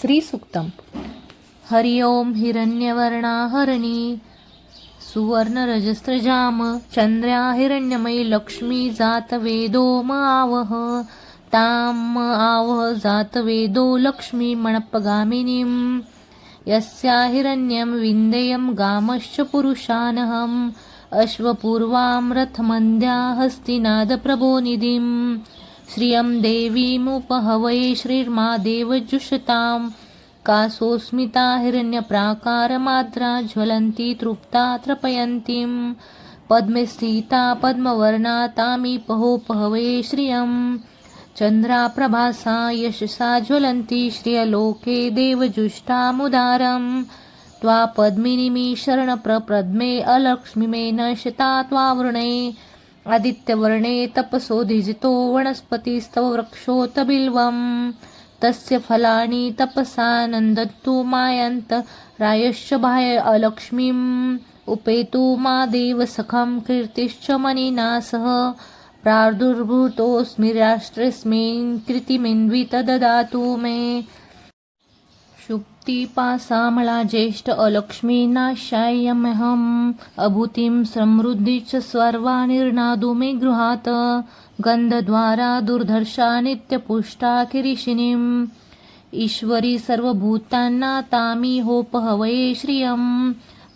श्रीसूक्तम्। हरि ओं हिरण्यवर्णा हरिणी सुवर्णरजस्रजाम चंद्र्या हिरण्यमयी लक्ष्मी जातवेदो म आवह ताम आवह जातवेदो लक्ष्मी मणप्पगामिनीं यस्या हिरण्यं विन्देयं गामश्च पुरुषानहम् अश्वपूर्वां रथमन्द्या हस्तिनादप्रभोनिधिं श्रियं देवीमुपहवये श्रीर्मा देवजुषतां कासोस्मिता हिरण्यप्राकारमाद्रा ज्वलन्ती तृप्ता त्रपयन्तीं पद्मे स्थिता पद्मवर्णा तामीपहोपहवये श्रियं चन्द्राप्रभासा यशसा ज्वलन्ती श्रियलोके देवजुष्टामुदारं त्वा पद्मिनीमि शरणप्रपद्मे अलक्ष्मीमे नश्यता त्वावृणे आदित्यवर्णे तपसोधिजितो वनस्पतिस्तव वृक्षोत बिल्वम् तस्य फलानि तपसा नन्दन्तु मायन्त रायश्च बाह्य अलक्ष्मीम् उपेतु मा देवसखं कीर्तिश्च मनिना सह प्रादुर्भूतोऽस्मि राष्ट्रेऽस्मिन् कृतिमिन्वित ददातु मे शुक्तिपासामला ज्येष्ठ अलक्ष्मी नाशाय्यमहम् अभूतिं समृद्धि च सर्वा निर्नादु मे गृहात् गन्धद्वारा दुर्धर्षा नित्यपुष्टा किरीशिनीम् ईश्वरी सर्वभूतान्ना तामिहोपहवये श्रियं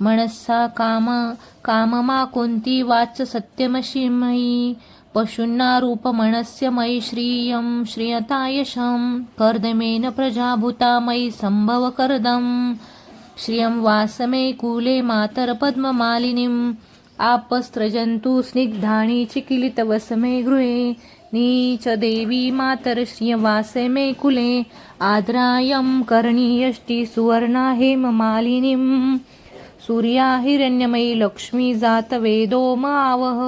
मनसा काममा कुन्ती वाच सत्यमशिमयी पशून्ना रूपमणस्य मयि श्रियं श्रियतायशं कर्दमेन प्रजाभूता मयि सम्भव कर्दं श्रियं वासमे कूले मातरपद्ममालिनीम् आपस्त्रजन्तु स्निग्धानि चिकिलितवसमे गृहे नीच देवी मातर श्रियवासे मे कुले आद्रायं कर्णीयष्टि सुवर्णा हेममालिनीं सूर्या हिरण्यमयी लक्ष्मी जातवेदो म आवह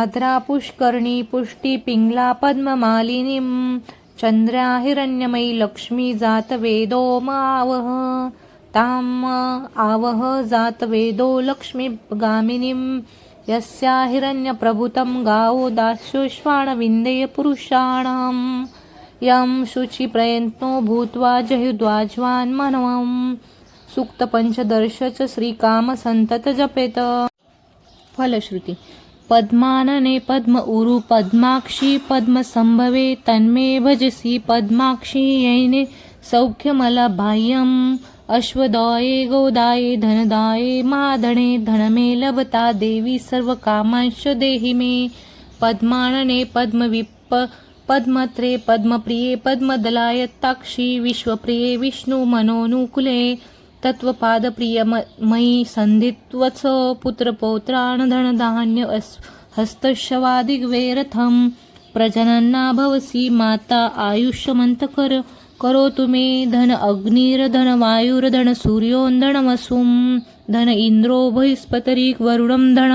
आद्रा पुष्कर्णी पुष्टि पिङ्गला पद्ममालिनीं चन्द्र्या हिरण्यमयी लक्ष्मी जातवेदो म आवह ताम आवह जातवेदो लक्ष्मीगामिनीं यस्या हिरण्यप्रभुतं गावो दास्योश्वाण विन्देय पुरुषाणां यं शुचिप्रयत्नो भूत्वा जहुद्वाज्वान् मनवं सूक्तपञ्चदश च श्रीकामसन्तत जपेत। फलश्रुती पद्मानने पद्म उरु पद्माक्षी पद्मसंभवे तन्मे भजसि पद्माक्षी यैने सौख्यमलबाह्यम् अश्वदाये गोदाये धनदाये महाधने धनमे लभता देवी सर्वकामांश्च देहि मे पद्मानने पद्मविप्प पद्मत्रे पद्मप्रिये पद्मदलायताक्षी विश्वप्रिये विष्णुमनोनुकूले तत्त्वपादप्रियमयि सन्धित्वत्स पुत्रपौत्रान् धनधान्य हस्तशवादिग्वे रथं प्रजनन्ना भवसि माता आयुष्यमन्तकर करोतु मे धन अग्निर्धन वायुर्धन सूर्योन्धनमसुं धन इन्द्रो बृहस्पतिर् वरुणं धन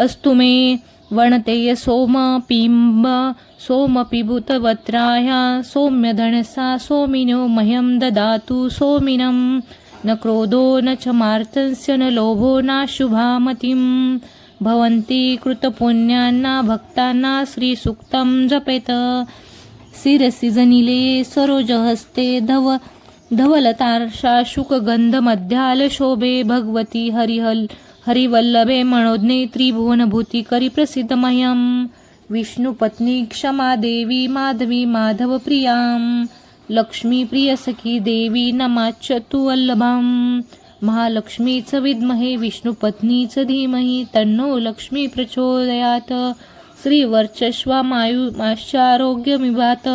अस्तु मे वणतेय सोम पिम्ब सोमपिबुतवत्राय सौम्यधनसा सोमिनो मह्यं ददातु सोमिनं न क्रोधो न च मार्तस्य न लोभो नाशुभामतिं भवन्ति कृतपुण्यान्ना भक्तान्ना श्रीसूक्तं जपेत शिरसि जनिले सरोजहस्ते धवलतार्षा शुकगन्धमध्यालशोभे भगवती हरिवल्लभे मनोज्ञे त्रिभुवनभूतिकरि प्रसिद्धमह्यं विष्णुपत्नी क्षमा देवी माधवी माधवप्रियां लक्ष्मीप्रियसखी देवी नमाच्यतु वल्लभां महालक्ष्मी च विद्महे विष्णुपत्नी च धीमहि तन्नो लक्ष्मी प्रचोदयात् श्रीवर्चस्वामायुमाश्चारोग्यमिवात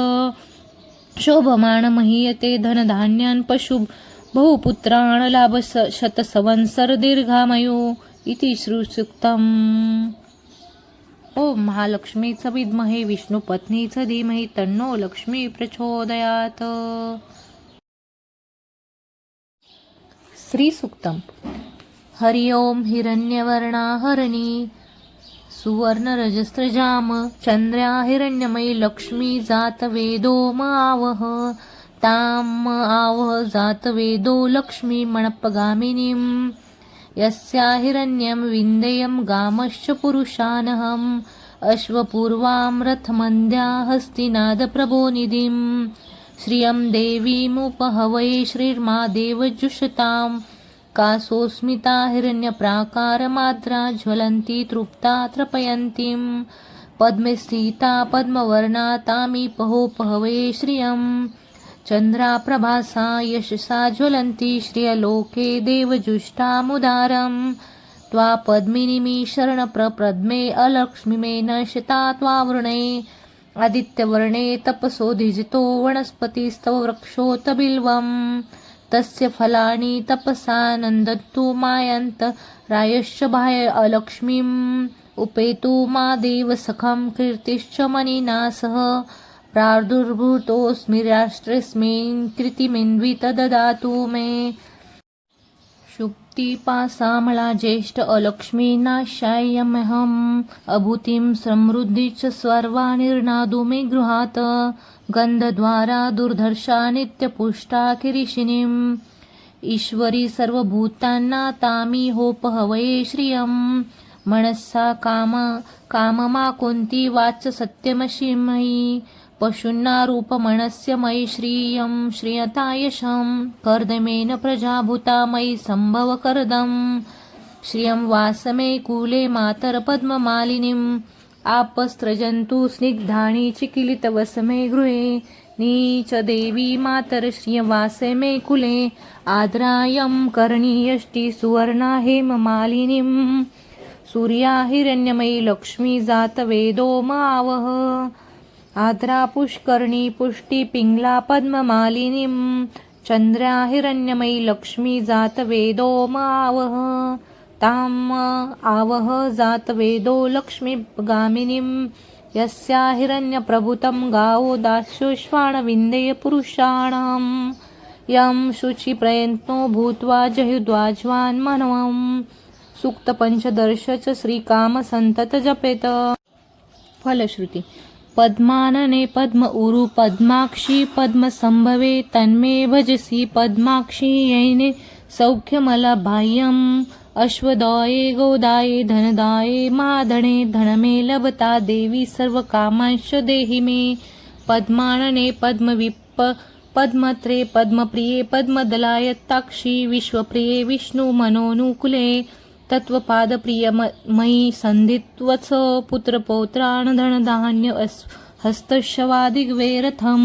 शोभमाण महीयते धनधान्यान् पशु बहुपुत्रान् लाभ शतसंवत्सर दीर्घामयो इति श्रीसूक्तम्। ओम महालक्ष्मीच विद्महे विष्णुपत्नीच धीमहि तन्नो लक्ष्मी प्रचोदयात्। श्रीसूक्तम्। हरि ओं हिरण्यवर्णा हरिणी सुवर्णरजस्रजाम चंद्र्या हिरण्यमयी लक्ष्मी जातवेदो म आवह ताम आवह जातवेदो लक्ष्मी मणप्पगामिनीं यस्या हिरण्यं विन्देयं गामश्च पुरुषानहम् अश्वपूर्वां रथमन्द्या हस्तिनादप्रभोनिधिं श्रियं देवीमुपहवये श्रीर्मा देवजुषतां कासोऽस्मिता हिरण्यप्राकारमाद्रा ज्वलन्ती तृप्ता तृपयन्तीं पद्मे स्थिता पद्मवर्णा तामीपहोपहवये श्रियं चन्द्राप्रभासा यशसा ज्वलन्ती श्रियलोके देवजुष्टामुदारं त्वा पद्मिनीमि शरणप्रपद्मे अलक्ष्मीमे नश्यता त्वावृणे आदित्यवर्णे तपसोधिजितो वनस्पतिस्तव वृक्षोत बिल्वं तस्य फलानि तपसा नन्दन्तु मायन्त रायश्च बाह्य अलक्ष्मीम् उपेतु मा देवसखं कीर्तिश्च मनिना सह प्रादुर्भूतोऽस्मि राष्ट्रेऽस्मिन् कृतिमिन्वित ददातु मे शुक्तिपासामला ज्येष्ठ अलक्ष्मीनाशाय्यमहम् अभूतिं समृद्धि च सर्वानिर्नादु मे गृहात् गन्धद्वारा दुर्धर्षा नित्यपुष्टा किरीशिनीम् ईश्वरी सर्वभूतान्ना तामिहोपहवये श्रियं मनसा काममा कुन्ती वाच सत्यमशिमयि पशून्ना रूपमणस्य मयि श्रियं श्रियतायशं कर्दमेन प्रजाभूता मयि सम्भव कर्दं श्रियं वासमे कूले मातरपद्ममालिनीम् आपस्त्रजन्तु स्निग्धानि चिकिलितवसमे गृहे नीच देवी मातर श्रियवासे मे कुले आद्रायं कर्णीयष्टि सुवर्णा हेममालिनीम् सूर्या हिरण्यमयी लक्ष्मी जातवेदो मावह आद्रा पुष्कर्णी पुष्टि पिङ्गला पद्ममालिनीं चन्द्रा हिरण्यमयी लक्ष्मी जातवेदो मावह ताम् आवह जातवेदो लक्ष्मीगामिनीं यस्या हिरण्यप्रभुतं गावो दास्योश्वाणविन्देय पुरुषाणां यं शुचिप्रयत्नो भूत्वा जहुद्वाज्वान् मनवम् सूक्त पंचदर्श च श्रीकामसन्तत जपेत फलश्रुती पद्मानने पद्म उरु पद्माक्षी पद्मसंभवे तन्मे भजसि पद्माक्षी यैने सौख्यमलबाह्यम् अश्वदाये गोदाये धनदाये महाधने धनमे लभता देवी सर्वकामांश्च देहि मे पद्मानने पद्मविप्प पद्मत्रे पद्मप्रिये पद्मदलायताक्षी विश्वप्रिये विष्णुमनोनुकूले तत्वपादप्रियमयि सन्धित्वत्स पुत्रपौत्रान् धनधान्य हस्तशवादिग्वेरथं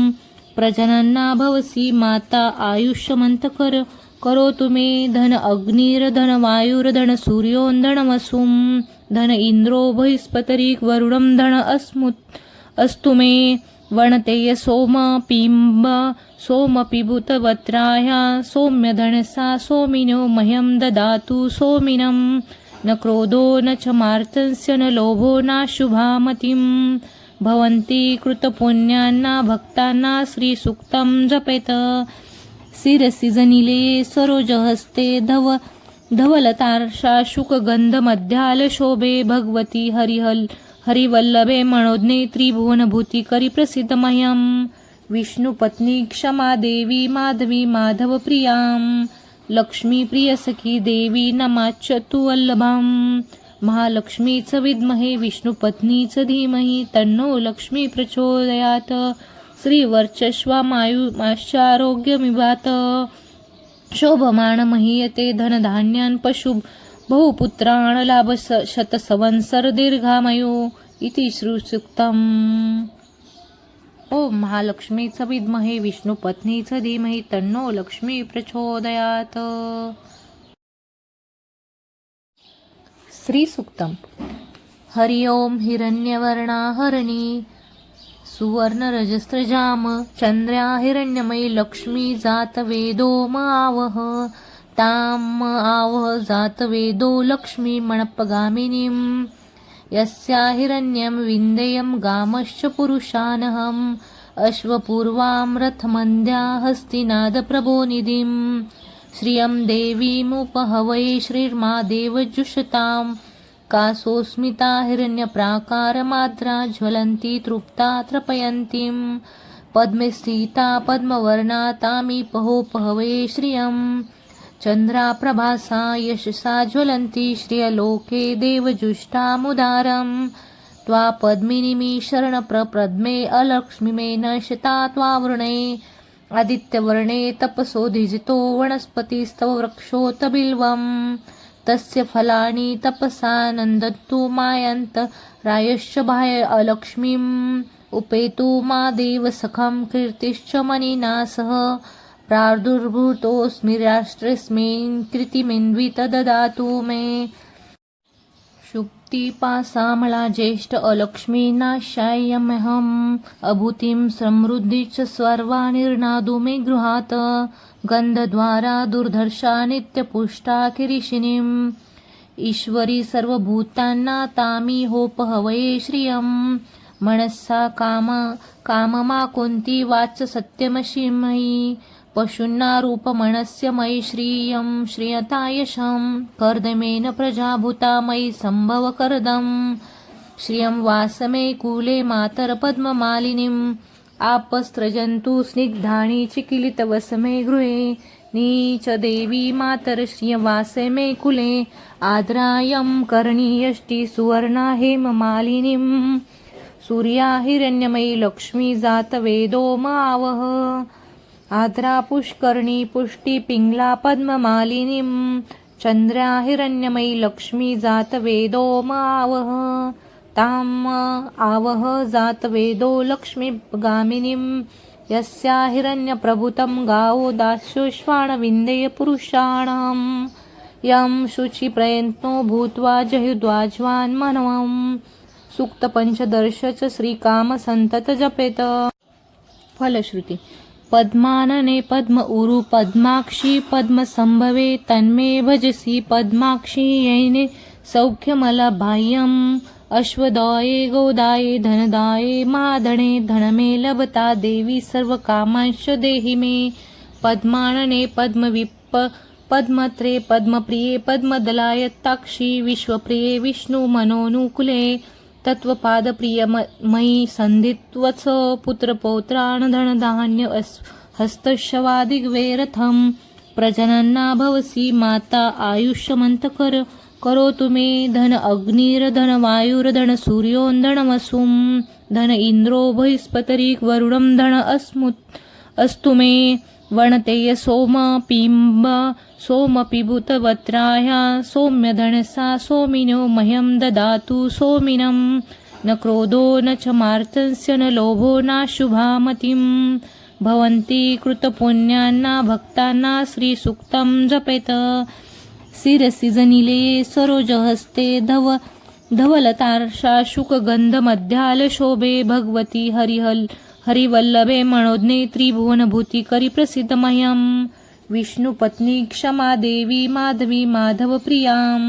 प्रजनन्ना भवसि माता आयुष्यमन्तकर करोतु मे धन अग्निर्धन वायुर्धन सूर्योन्धनमसुं धन इन्द्रो बृहस्पतिर् वरुणं धन अस्तु मे वणतेय सोम पिम्ब सोमपिबुतवत्राय सौम्यधनसा सोमिनो मह्यं ददातु सोमिनं न क्रोधो न च मार्तस्य न लोभो नाशुभामतिं भवन्ति कृतपुण्यान्ना भक्तान्ना श्रीसूक्तं जपेत शिरसि जनिले सरोजहस्ते धवलतार्षा शुकगन्धमध्यालशोभे भगवती हरिवल्लभे मनोज्ञे त्रिभुवनभूतिकरि प्रसिद्धमह्यं विष्णुपत्नी क्षमा देवी माधवी माधवप्रियां लक्ष्मीप्रियसखी देवी नमाच्यतु वल्लभां महालक्ष्मीच विद्महे विष्णुपत्नीच धीमहि तन्नो लक्ष्मी प्रचोदयात् श्रीवर्चस्वामायुमाश्चारोग्यमिवात शोभमाण महीयते धनधान्यान् पशु बहुपुत्रान् लाभ शतसंवत्सर दीर्घामयो इति श्रीसूक्तम् ओम महालक्ष्मीच विद्महे विष्णुपत्नीच धीमहि तन्नो लक्ष्मी प्रचोदयात् श्रीसूक्तम् हरि ओम हिरण्यवर्णा हरिणी सुवर्णरजस्रजाम चन्द्र्या हिरण्यमयी लक्ष्मी जातवेदो आवह ताम् आवह जातवेदो लक्ष्मी मणप्पगामिनीं यस्या हिरण्यं विन्देयं गामश्च पुरुषानहम् अश्वपूर्वां रथमन्द्या हस्तिनादप्रभोनिधिं श्रियं देवीमुपहवये श्रीर्मा देवजुषतां कासोऽस्मिता हिरण्यप्राकारमाद्रा ज्वलन्ती तृप्ता तृपयन्तीं पद्मे स्थिता पद्मवर्णा तामीपहोपहवये श्रियं चन्द्राप्रभासा यशसा ज्वलन्ती श्रियलोके देवजुष्टामुदारं त्वा पद्मिनीमि शरणप्रपद्मे अलक्ष्मीमे नश्यता त्वावृणे आदित्यवर्णे तपसोधिजितो वनस्पतिस्तव वृक्षोत बिल्वम् तस्य फलानि तपसा नन्दन्तु मायन्त रायश्च बाह्य अलक्ष्मीम् उपेतु मा देव सखं कीर्तिश्च मनिना सह प्रादुर्भूतोऽस्मि राष्ट्रेऽस्मिन् कृतिमिन्वित ददातु मे शुक्तिपासामला ज्येष्ठ अलक्ष्मी नाशाय्यमहम् अभूतिं समृद्धि च सर्वा निर्नादु मे गृहात् गन्धद्वारा दुर्धर्षा नित्यपुष्टा किरीशिनीम् ईश्वरी सर्वभूतान्ना तामी होपहवये श्रियम् मनसा काममा कुन्ती वाच सत्यमशिमयी पशून्ना रूपमनस्य मयि श्रियं श्रियतायशं कर्दमेन प्रजाभूता मयि सम्भव कर्दम् श्रियं वासमे कूले मातरपद्ममालिनीम् आपस्त्रजन्तु स्निग्धानि चिकिलितवसमे गृहे नीच देवी मातर श्रियवासे मे कुले आद्रायं कर्णीयष्टि सुवर्णा हेममालिनीम् सूर्या हिरण्यमयी लक्ष्मी जातवेदो मावह आद्रा पुष्कर्णी पुष्टि पिङ्गला पद्ममालिनीं चन्द्रा हिरण्यमयी लक्ष्मी जातवेदो मावह ताम् आवह जातवेदो लक्ष्मीगामिनीं यस्या हिरण्यप्रभुतं गावो दास्योश्वाणविन्देय पुरुषाणां यं शुचिप्रयत्नो भूत्वा जहुद्वाज्वान् मनवम् सूक्त पंचदर्श च श्रीकाम संतत जपेत फलश्रुती पद्मानने पद्म उरु पद्माक्षी पद्म संभवे तन्मे भजसी पद्माक्षी येने सौख्यमलबाह्यम् अश्वदाये गोदाये धनदाये महाधने धनमे लभता देवी सर्वकामांश्च देहि मे पद्मानने पद्मविप्प पद्मत्रे पद्मप्रिये पद्मदलायताक्षी विश्वप्रिये विष्णु मनोनुकूले तत्वपादप्रियमयी संधित्वच पुत्रपौत्रान् धनधान्य हस्तशवादिग्वेरथं प्रजनन्ना भवसि माता आयुष्यमन्तकर करोतु मे धन अग्निर्धन वायुर्धन सूर्योन्धनमसुं धन इन्द्रो बृहस्पतिर् वरुणं धन अस्तु मे वणतेय सोम पिम्ब सोमपिबुतवत्राय सौम्यधनसा सोमिनो मह्यं ददातु सोमिनं न क्रोधो न च मार्तस्य न लोभो नाशुभामतिं भवन्ति कृतपुण्यान्ना भक्तान्ना श्रीसूक्तं जपेत शिरसि जनिले सरोजहस्ते धवलतार्षा शुकगन्धमध्यालशोभे भगवती हरिवल्लभे मनोज्ञे त्रिभुवनभूतिकरि प्रसिद्धमह्यम् विष्णुपत्नी क्षमा देवी माधवी माधवप्रियां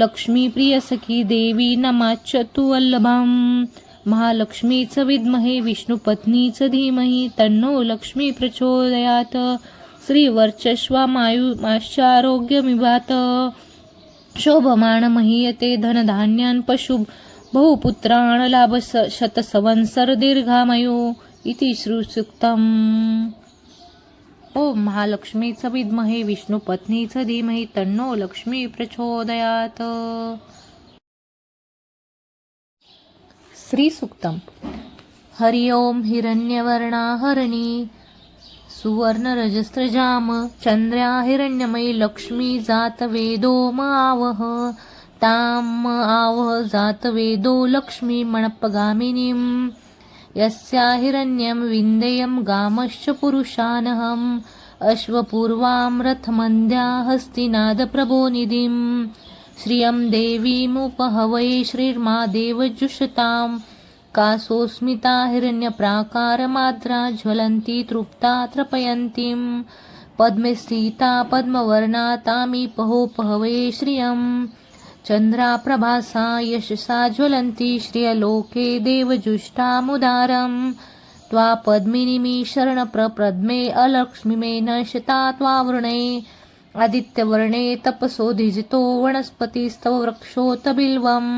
लक्ष्मीप्रियसखी देवी नमाच्यतु वल्लभाम् महालक्ष्मीच विद्महे विष्णुपत्नीच धीमहि तन्नो लक्ष्मी प्रचोदयात् श्रीवर्चस्वामायुमाश्चारोग्यमिवात शोभमाण महीयते धनधान्यान् पशु बहुपुत्रान् लाभ शतसंवत्सर दीर्घामयो इति श्रीसूक्तम् ओम महालक्ष्मीच विद्महे विष्णुपत्नीच धीमहि तन्नो लक्ष्मी प्रचोदयात् श्रीसूक्तम् हरि ओम हिरण्यवर्णा हरिणी सुवर्णरजस्रजाम चन्द्र्या हिरण्यमयी लक्ष्मी जातवेदो आवह ताम् आवह जातवेदो लक्ष्मी मणप्पगामिनीम् यस्या हिरण्यं विन्देयं गामश्च पुरुषानहम् अश्वपूर्वां रथमन्द्या हस्तिनादप्रभोनिधिं श्रियं देवीमुपहवये श्रीर्मा देवजुषतां कासोऽस्मिता हिरण्यप्राकारमाद्रा ज्वलन्ती तृप्ता तृपयन्तीं पद्मे स्थिता पद्मवर्णा तामीपहोपहवये श्रियम् चन्द्रा प्रभासा यशसा ज्वलन्ति श्रियलोके देवजुष्टामुदारं त्वा पद्मिनीमि शरणप्रपद्मे अलक्ष्मीमे नशता त्वावृणे आदित्यवर्णे तपसोधिजितो वनस्पतिस्तव वृक्षोत बिल्वम्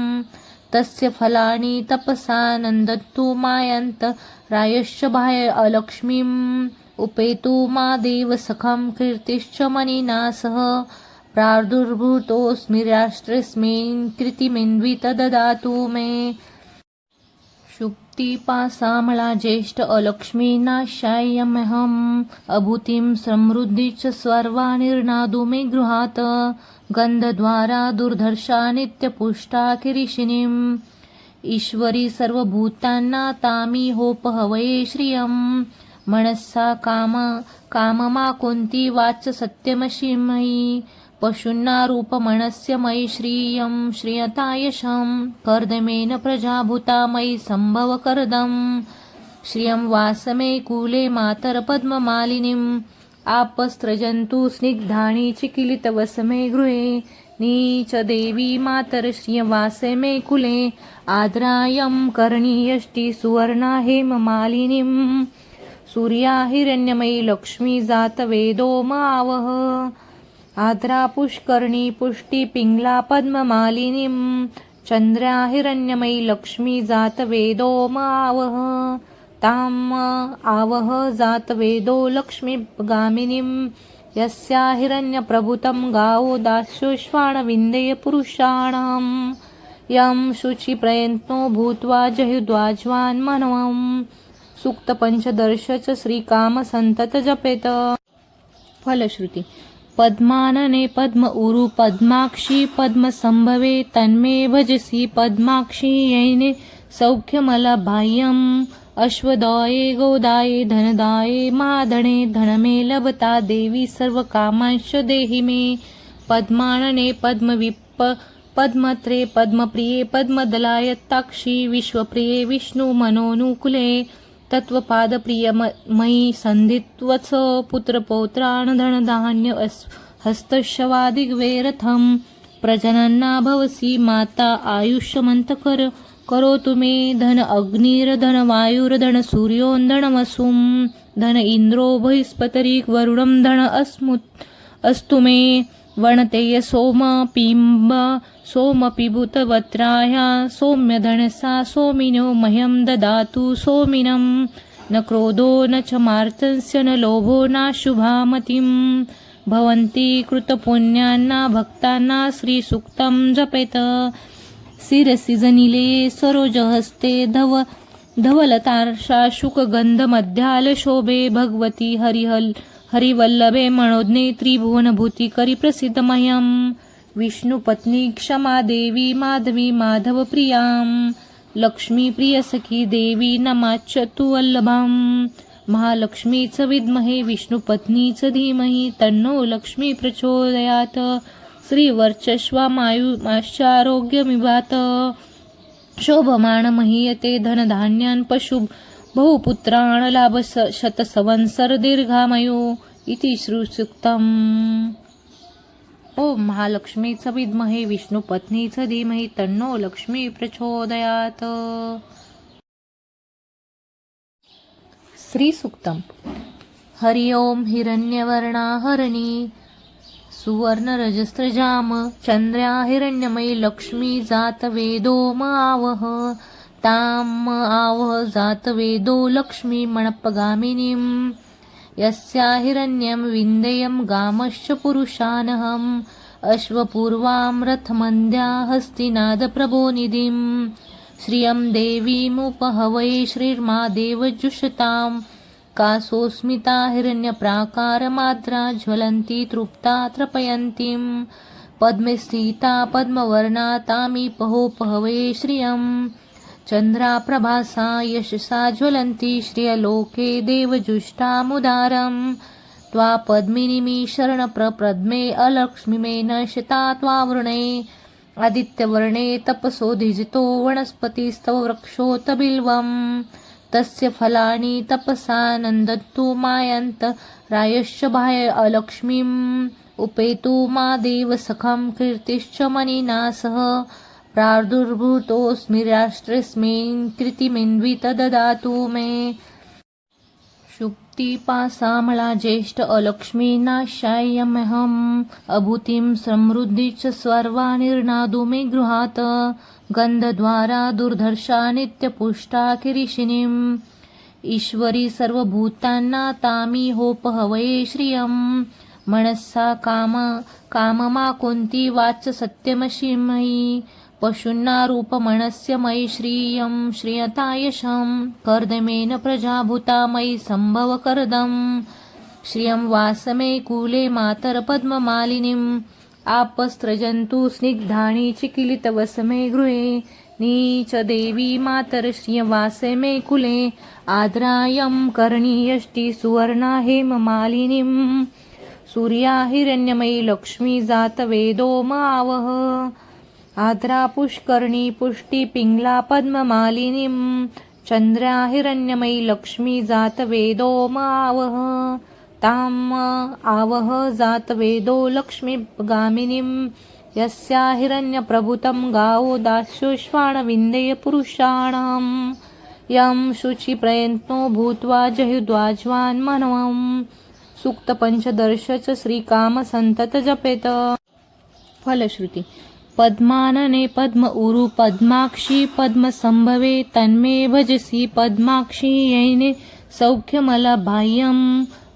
तस्य फलानि तपसा नन्दन्तु मायन्त रायश्च बाह्य अलक्ष्मीम् उपेतु मा देव सखं कीर्तिश्च मनिना सह प्रादुर्भूतोऽस्मि राष्ट्रेऽस्मिन् कृतिमिन्वित ददातु मे शुक्तिपासामला ज्येष्ठ अलक्ष्मी नाशाय्यमहम् अभूतिं समृद्धीच सर्वा निर्नादु मे गृहात् गन्धद्वारा दुर्धर्षा नित्यपुष्टा किरीशिनीम् ईश्वरी सर्वभूतांना तामी होपहवये श्रियम् मनस्सा काममा कोणती वाच सत्यमशिमयी पशूंना रूपमनस्य मयि श्रियं श्रियतायशं कर्दमेन प्रजाभूता मयि संभव कर्दम् श्रियं वासमे कूले मातरपद्ममालिनीम् आपस्त्रजन्तु स्निग्धानि चिकिलितवसमे गृहे नीच देवी मातर श्रियवासे मे कुले आद्रायं कर्णीयष्टि सुवर्णा हेममालिनीम् सूर्या हिरण्यमयी लक्ष्मी जात वेदो मावह आद्रा पुष्कर्णी पुष्टी पिंगला पद्ममालिनीं चंद्रा हिरण्यमयी लक्ष्मी जात वेदो मावह ताम आवह जात वेदो लक्ष्मी गामिनीं यस्या हिरण्यप्रभुतं गावो दास्योश्वाण विन्देय पुरुषाणां यं शुचिप्रयत्नो भूत्वा जहुद्वाज्वान् मनवम् सूक्त पंचदर्श च श्रीकाम संतत जपेत। फलश्रुती पद्मानने पद्म उरु पद्माक्षी पद्म संभवे तन्मे भजसी पद्माक्षी येने सौख्यमलबाह्यम् अश्वदाये गोदाये धनदाये महाधने धनमे लभता देवी सर्वकामांश देहि मे पद्मानने पद्मविप पद्मत्रे पद्मप्रिये पद्मदलायताक्षी विश्वप्रिये विष्णु मनोनुकुले तत्वपादप्रियमयी संधित्वच पुत्रपौत्रान् धनधान्य हस्तशवादिग्वेरथं प्रजनन्ना भवसि माता आयुष्यमन्तकर करोतु मे धन अग्निर्धन वायुर्धन सूर्योन्धनमसुं धन इन्द्रो बृहस्पतिर् वरुणं धन अस्तु मे वणतेय सोम पिम्ब सोमपिबुतवत्राय सौम्यधनसा सोमिनो मह्यं ददातु सोमिनं न क्रोधो न च मार्तस्य न लोभो नाशुभामतिं भवन्ति कृतपुण्यान्ना भक्तानां श्रीसूक्तं जपेत शिरसि जनिले सरोजहस्ते धवलतार्षा शुकगन्धमध्यालशोभे भगवती हरिवल्लभे मनोज्ञे त्रिभुवनभूति करि प्रसिद्धमह्यं विष्णुपत्नी क्षमा देवी माधवी माधव प्रियां लक्ष्मी प्रियसखी देवी नमाच्यतु वल्लभां महालक्ष्मीच विद्महे विष्णुपत्नीच धीमहि तन्नो लक्ष्मी प्रचोदयात् श्रीवर्चस्वामायुमाश्चारोग्यमिवात शोभमाण महीयते धनधान्यान् पशु बहुपुत्रान् लाभ शतसंवत्सर दीर्घामयो इति श्रीसूक्तम्। ओम महालक्ष्मीच विद्महे विष्णुपत्नीच धीमहि तन्नो लक्ष्मी प्रचोदयात्। श्रीसूक्तम् हरि ओम हिरण्यवर्णा हरिणी सुवर्णरजस्रजाम चंद्र्या हिरण्यमयी लक्ष्मी जात वेदो आवह ताम आवह जात वेदो लक्ष्मी मणपगामिनीं यस्या हिरण्यं विन्देयं गामश्च पुरुषानहम् अश्वपूर्वां रथमन्द्या हस्तिनादप्रभोनिधिं श्रियं देवीमुपहवये श्रीर्मा देवजुषतां कासोस्मिता हिरण्यप्राकारमाद्रा ज्वलन्ती तृप्ता तृपयन्तीं पद्मे स्थिता पद्मवर्णा तामीपहोपहवये श्रियम् चंद्रा प्रभासा यशसा ज्वलन्ति श्रियलोके देवजुष्टामुदारं त्वा पद्मिनीमि शरणप्रपद्मे अलक्ष्मीमे नशता त्वावृणे आदित्यवर्णे तपसोधिजितो वनस्पतिस्तव वृक्षोत बिल्वं तस्य फलानि तपसा नन्दन्तु मायन्त रायश्च बाह्य अलक्ष्मीम् उपेतु मा देवसखं कीर्तिश्च मनिना सह प्रादुर्भूतोऽस्मि राष्ट्रेऽस्मिन् कृतिमिन्वित ददातु मे शुक्तिपासामला ज्येष्ठ अलक्ष्मी नाशाय्यमहम् अभूतिं समृद्धीच सर्वा निर्नादु मे गृहात् गन्धद्वारा दुर्धर्षा नित्यपुष्टा किरीशिनीम् ईश्वरी सर्वभूतांना तामी होपहवये श्रियम् मनस्सा काममा कोणती वाच सत्यमशिमयी पशून्नारूपमणस्य मयि श्रियं श्रियतायशं कर्दमेन प्रजाभूता मयि सम्भवकरदम् श्रियं वासमे कूले मातरपद्ममालिनीम् आपस्त्रजन्तु स्निग्धानि चिकिलितवसमे गृहे नीच देवी मातर श्रियवासे मे कुले आद्रायं कर्णीयष्टि सुवर्णा हेममालिनीम् सूर्या हिरण्यमयी लक्ष्मी जातवेदो मावह आद्रा पुष्कर्णी पुष्टि पिङ्गला पद्ममालिनीं चन्द्रा हिरण्यमयी लक्ष्मी जातवेदो मावह ताम् आवह जातवेदो लक्ष्मीगामिनीं यस्या हिरण्यप्रभुतं गावो दास्योश्वाणविन्देय पुरुषाणां यं शुचिप्रयत्नो भूत्वा जहुद्वाज्वान् मनवम् सूक्त पंचदर्श च श्रीकामसन्तत जपेत। फलश्रुती पद्मानने पद्म उरु पद्माक्षी पद्मसंभवे तन्मे भजसि पद्माक्षी येने सौख्यमलबाह्यम्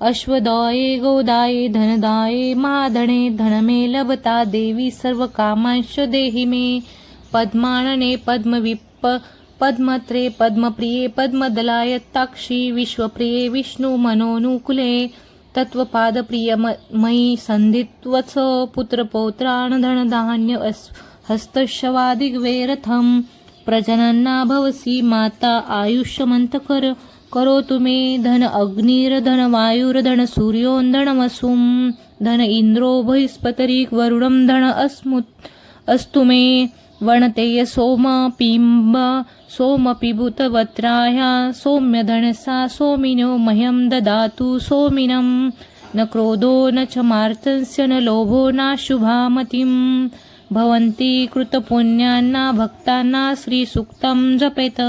अश्वदाये गोदाये धनदाये महाधने धनमे लभता देवी सर्वकामांश्च देहि मे पद्मानने पद्मविप्प पद्मत्रे पद्मप्रिये पद्मदलायताक्षी विश्वप्रिये विष्णुमनोनुकूले तत्वपादप्रियमयि सन्धित्वत्स पुत्रपौत्रान् धनधान्य हस्तशवादिग्वेरथं प्रजनन्ना भवसि माता आयुष्यमन्तकर करोतु मे धन अग्निर्धन वायुर्धन सूर्योन्धनमसुं धन इन्द्रो बृहस्पतिर् वरुणं धन अस्तु मे वणतेय सोम पिम्ब सोमपिबुतवत्राय सौम्यधनसा सोमिनो मह्यं ददातु सोमिनं न क्रोधो न च मार्तस्य न लोभो नाशुभामतिं भवन्ति कृतपुण्यान्ना भक्तान्ना श्रीसूक्तं जपेत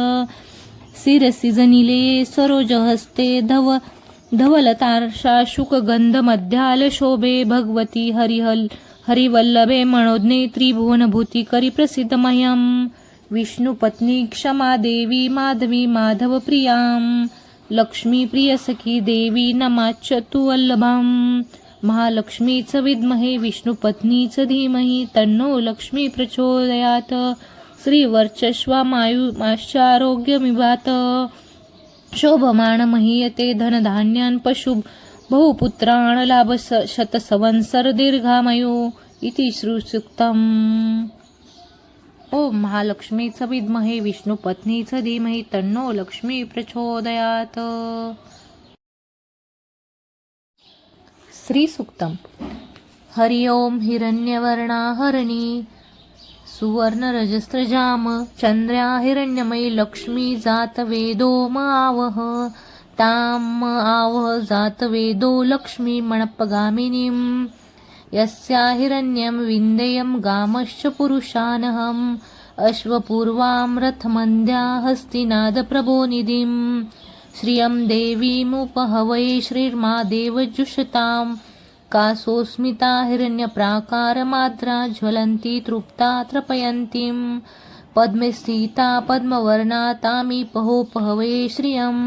शिरसि जनिले सरोजहस्ते धवलतार्षा शुकगन्धमध्यालशोभे भगवती हरिवल्लभे मनोज्ञे त्रिभुवनभूतिकरि प्रसिद्धमह्यं विष्णुपत्नी क्षमा देवी माधवी माधवप्रियां लक्ष्मीप्रियसखी देवी नमाच्यतु वल्लभां महालक्ष्मीच विद्महे विष्णुपत्नीच धीमहि तन्नो लक्ष्मी प्रचोदयात् श्रीवर्चस्वामायुमाश्चारोग्यमिवात शोभमाण महीयते धनधान्यान् पशु बहुपुत्रान् लाभ शतसंवत्सर दीर्घामयो इति श्रीसूक्तम्। ओम महालक्ष्मीच विद्महे विष्णुपत्नीच धीमहि तन्नो लक्ष्मी प्रचोदयात्। श्रीसूक्तम् हरि ओम हिरण्यवर्णा हरिणी सुवर्णरजस्रजाम चन्द्र्या हिरण्यमयी लक्ष्मी जातवेदो आवह ताम् आवह जातवेदो लक्ष्मी मणप्पगामिनीम् यस्या हिरण्यं विन्देयं गामश्च पुरुषानहम् अश्वपूर्वां रथमन्द्या हस्तिनादप्रभोनिधिं श्रियं देवीमुपहवये श्रीर्मा देवजुषताम् कासोस्मिता हिरण्यप्राकारमाद्रा ज्वलन्ती तृप्ता तृपयन्तीं पद्मे स्थिता पद्मवर्णा तामीपहोपहवये श्रियं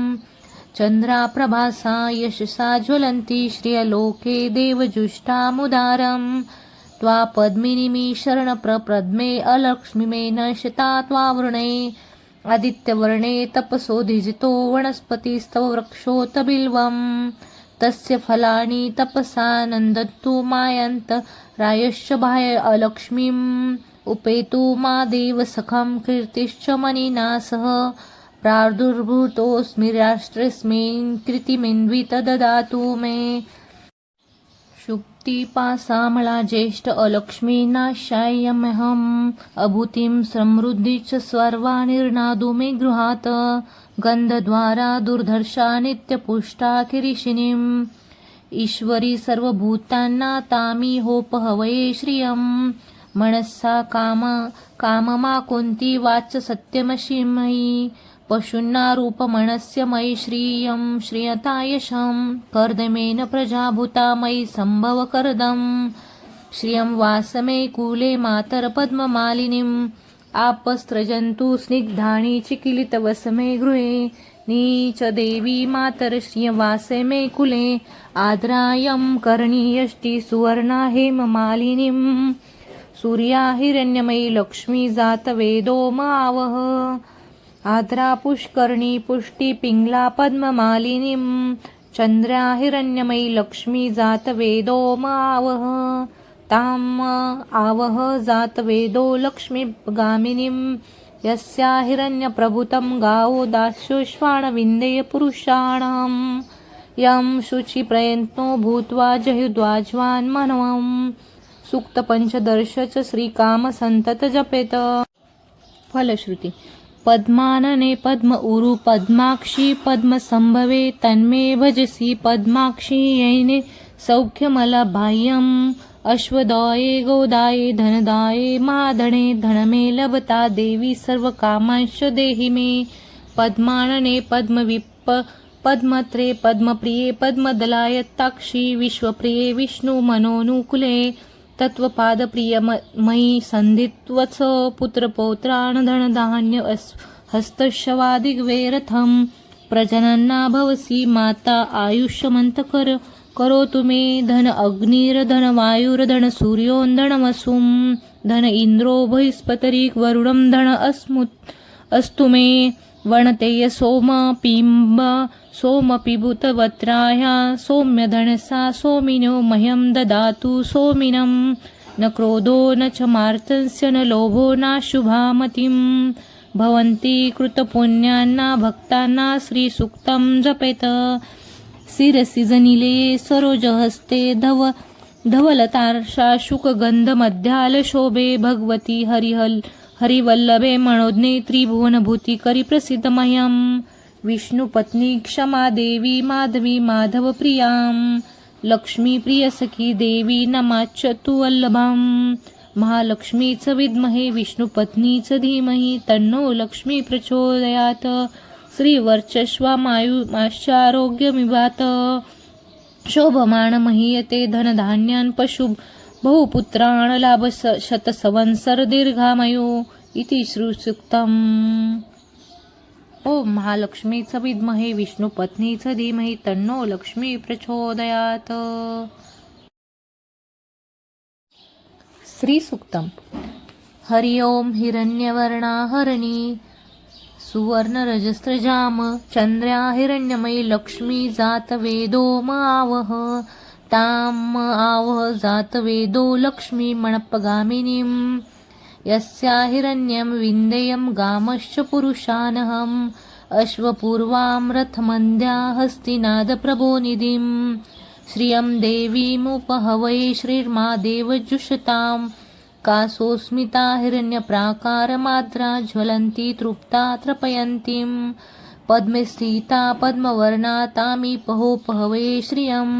चन्द्राप्रभासा यशसा ज्वलन्ती श्रियलोके देवजुष्टामुदारं त्वा पद्मिनीमि शरणप्रपद्मे अलक्ष्मीमे नश्यता त्वावृणे आदित्यवर्णे तपसोधिजितो वनस्पतिस्तव वृक्षोत बिल्वम् तस्य फलानि तपसा नन्दन्तु मायन्त रायश्च बाह्य अलक्ष्मीम् उपेतु मा देवसखं कीर्तिश्च मनिना सह प्रादुर्भूतोऽस्मि राष्ट्रेऽस्मिन् कृतिमिन्वित ददातु मे शुक्तिपासामला ज्येष्ठ अलक्ष्मीनाशाय्यमहम् अभूतिं समृद्धि च सर्वा निर्नादु मे गृहात् गन्धद्वारा दुर्धर्षा नित्यपुष्टा किरीशिनीम् ईश्वरी सर्वभूतान्ना तामिहोपहवये श्रियम् मनसा काममा कुन्ती वाच सत्यमशिमयि पशून्नारूपमणस्य मयि श्रियं श्रियतायशं कर्दमेन प्रजाभूता मयि सम्भवकरदम् श्रियं वासमे कूले मातरपद्ममालिनीम् आपस्त्रजन्तु स्निग्धानि चिकिलितवसमे गृहे नीच देवी मातर श्रियवासे मे कुले आद्रायं कर्णीयष्टि सुवर्णा हेममालिनीम् सूर्या हिरण्यमयी लक्ष्मी जात वेदो मावह आद्रा पुष्करणी पुष्टी पिंगला पद्ममालिनीं चंद्रा हिरण्यमयी लक्ष्मी जात वेदो मावह ताम आवह जात वेदो लक्ष्मीगामिनीं यस्या हिरण्यप्रभुतं गावो दास्योश्वान विन्देय पुरुषाणां यं शुचिप्रयत्नो भूत्वा जहुद्वाज्वान् मनवं सूक्त पंचदर्श च श्रीकाम संतत जपेत। फलश्रुती पद्मानने पद्म उरु पद्माक्षी पद्मसंभवे तन्मे भजसी पद्माक्षी येने सौख्यमलबाह्यम् अश्वदाये गोदाये धनदाये महाधने धनमे लभता देवी सर्वकामांश देहि मे पद्मानने पद्मविप पद्मत्रे पद्मप्रिये पद्मदलायताक्षी विश्वप्रिये विष्णु मनोनुकूले तत्वपादप्रिय मयि संधित्वच पुत्रपौत्रान् धनधान्य हस्तशवादिग्वेरथं प्रजनन्ना भवसि माता आयुष्यमन्तकर करोतु मे धन अग्निर्धन वायुर्धन सूर्योन्धनमसुं धन इन्द्रो बृहस्पतिर् वरुणं धन अस्तु मे वणतेय सोम पिम्ब सोमपिबुतवत्राय सौम्यधनसा सोमिनो मह्यं ददातु सोमिनं न क्रोधो न च मार्तस्य न लोभो नाशुभामतिं भवन्ति कृतपुण्यान्ना भक्तानां श्रीसूक्तं जपेत शिरसि जनिले सरोजहस्ते धवलतार्षा शुकगन्धमध्यालशोभे भगवती हरिवल्लभे मनोज्ञे त्रिभुवनभूतिकरि प्रसिद्धमह्यं विष्णुपत्नी क्षमा देवी माधवी माधवप्रियां लक्ष्मीप्रियसखी देवी नमाच्यतु वल्लभां महालक्ष्मीच विद्महे विष्णुपत्नीच धीमहि तन्नो लक्ष्मी प्रचोदयात् श्रीवर्चस्वामायुमाश्चारोग्यमिवात शोभमाण महीयते धनधान्यान् पशु बहुपुत्रान् लाभ शतसंवत्सर दीर्घामयो इति श्रीसूक्तम्। ओम महालक्ष्मीच विद्महे विष्णुपत्नीच धीमहि तन्नो लक्ष्मी प्रचोदयात्। श्रीसूक्तम् हरि ओम हिरण्यवर्णा हरिणी सुवर्णरजस्रजाम चंद्र्या हिरण्यमयी लक्ष्मी जात वेदो आवह ताम आवह जात वेदो लक्ष्मी मणपगामिनीं यस्या हिरण्यं विन्देयं गामश्च पुरुषानहम् अश्वपूर्वां रथमन्द्या हस्तिनादप्रभोनिधिं श्रियं देवीमुपहवये श्रीर्मा देवजुषताम् कासोस्मिता हिरण्यप्राकारमाद्रा ज्वलन्ती तृप्ता तृपयन्तीं पद्मे स्थिता पद्मवर्णा तामीपहोपहवे श्रियं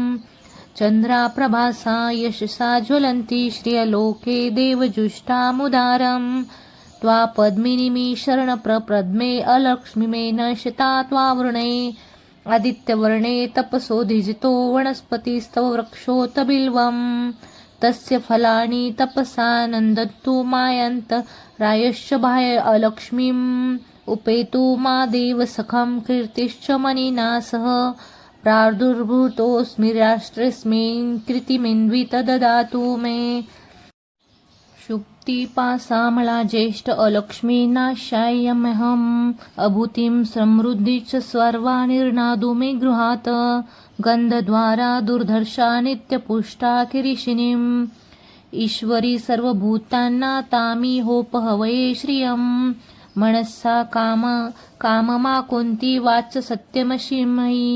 चन्द्राप्रभासा यशसा ज्वलन्ती श्रियलोके देवजुष्टामुदारं त्वा पद्मिनीमि शरणप्रपद्मे अलक्ष्मीमे नश्यता त्वावृणे आदित्यवर्णे तपसोधिजितो वनस्पतिस्तव वृक्षोत बिल्वम् तस्य फलानि तपसा नन्दन्तु मायन्त रायश्च बाह्य अलक्ष्मीम् उपेतु मा देवसखं कीर्तिश्च मनिना सह प्रादुर्भूतोऽस्मि राष्ट्रेऽस्मिन् कृतिमिन्वित ददातु मे शुक्तिपासामला ज्येष्ठ अलक्ष्मीनाशाय्यमहम् अभूतिं समृद्धि च सर्वानिर्नादु मे गृहात् गन्धद्वारा दुर्धर्षा नित्यपुष्टा किरीशिनीम् ईश्वरी सर्वभूतान्ना तामिहोपहवये श्रियं मनसा काममा कुन्ती वाच सत्यमशिमयी